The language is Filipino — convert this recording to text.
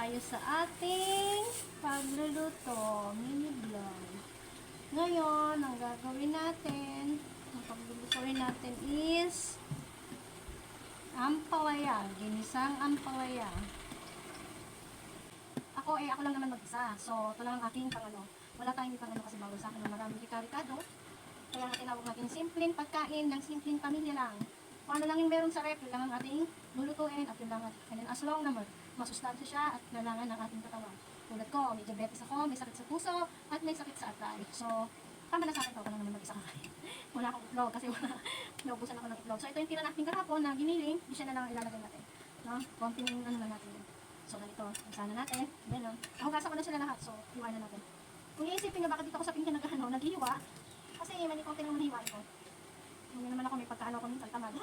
tayo sa ating pagluluto, mini vlog. Ngayon, ang gagawin natin, ang paglulutuin natin is ampalaya, ginisang ampalaya. Ako lang naman mag-isa. So, ito lang ang aking pangano. Wala tayong pangano kasi bawal sa akin ng maraming rika-rikado. Kaya nga tinawag natin simpleng pagkain ng simpleng pamilya lang. Kung ano lang yung meron sa rep, yun lang ang ating lulutuin at yun lang. And then as long na masustansya siya at kailangan ng ating katawan. Tulad ko, may diabetes ako, may sakit sa puso, at may sakit sa atay. So, tama na sa akin to, lang naman mag-isa kakain. Wala akong itlog kasi naubusan ako ng itlog. So, ito yung tira natin kahapon na giniling, di siya na lang ilalagay natin. No? Konting ano na natin yun. So, ganito, sana natin. Yan o. Nahugasan ko na sila lahat, so, iwanan natin. Kung iisipin nyo, bakit dito ako sa pinka naghiwa? Kasi may konti lang mahiwa ito. Hindi naman ako may pagkaano ko minsan tamad.